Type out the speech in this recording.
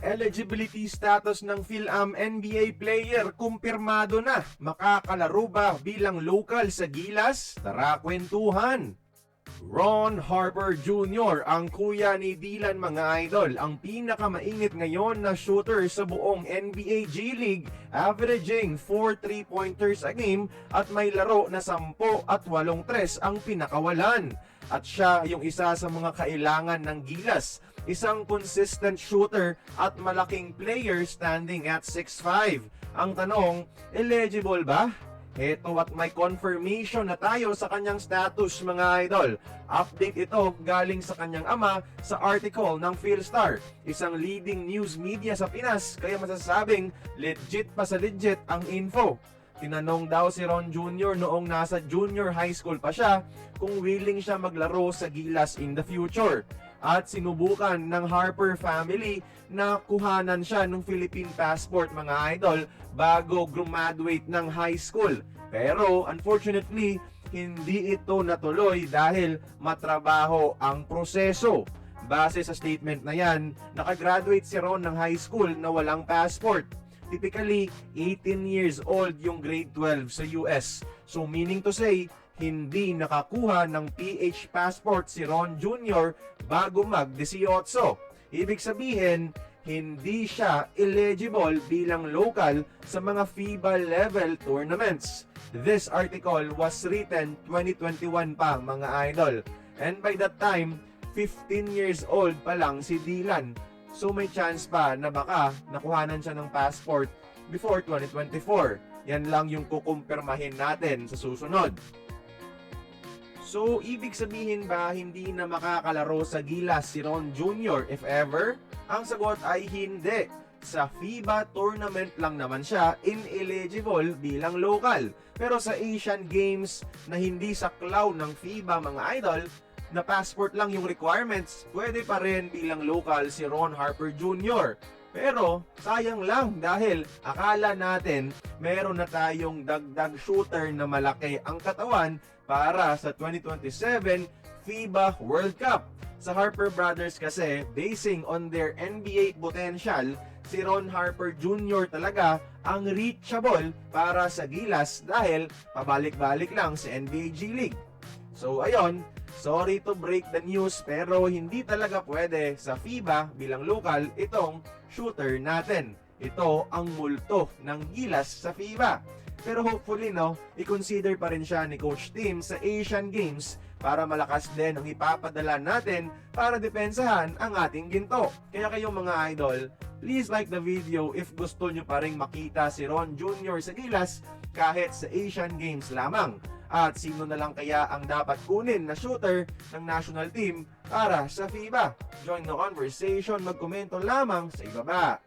Eligibility status ng PhilAm NBA player kumpirmado na. Makakalaro ba bilang local sa Gilas? Tara kwentuhan! Ron Harper Jr., ang kuya ni Dylan mga idol, ang pinakamainit ngayon na shooter sa buong NBA G League, averaging 4 3-pointers a game at may laro na 10 at 8 tres ang pinakawalan. At siya yung isa sa mga kailangan ng Gilas, isang consistent shooter at malaking player standing at 6'5". Ang tanong, eligible ba? Heto at may confirmation na tayo sa kanyang status mga idol. Update ito galing sa kanyang ama sa article ng Philstar, isang leading news media sa Pinas, kaya masasabing legit pa sa legit ang info. Tinanong daw si Ron Jr. noong nasa junior high school pa siya kung willing siya maglaro sa Gilas in the future. At sinubukan ng Harper family na kuhanan siya ng Philippine passport mga idol bago graduate ng high school. Pero unfortunately, hindi ito natuloy dahil matrabaho ang proseso. Base sa statement na yan, nakagraduate si Ron ng high school na walang passport. Typically, 18 years old yung grade 12 sa US. So meaning to say, hindi nakakuha ng PH passport si Ron Jr. bago mag-18. Ibig sabihin, hindi siya eligible bilang local sa mga FIBA level tournaments. This article was written 2021 pa mga idol. And by that time, 15 years old pa lang si Dylan. So may chance pa na baka nakuhanan siya ng passport before 2024. Yan lang yung kukumpirmahin natin sa susunod. So, ibig sabihin ba hindi na makakalaro sa Gilas si Ron Jr. if ever? Ang sagot ay hindi. Sa FIBA tournament lang naman siya ineligible bilang local. Pero sa Asian Games na hindi sa cloud ng FIBA mga idol, na passport lang yung requirements, pwede pa rin bilang local si Ron Harper Jr. Pero sayang lang dahil akala natin meron na tayong dagdag shooter na malaki ang katawan para sa 2027 FIBA World Cup. Sa Harper Brothers kasi, basing on their NBA potential, si Ron Harper Jr. talaga ang reachable para sa Gilas dahil pabalik-balik lang sa NBA G League. So ayun, sorry to break the news pero hindi talaga pwede sa FIBA bilang local itong shooter natin. Ito ang multo ng Gilas sa FIBA. Pero hopefully i-consider pa rin siya ni Coach Tim sa Asian Games para malakas din ang ipapadala natin para depensahan ang ating ginto. Kaya kayong mga idol, please like the video if gusto nyo pa rin makita si Ron Jr. sa Gilas kahit sa Asian Games lamang. At sino na lang kaya ang dapat kunin na shooter ng national team para sa FIBA? Join the conversation, magkomento lamang sa ibaba.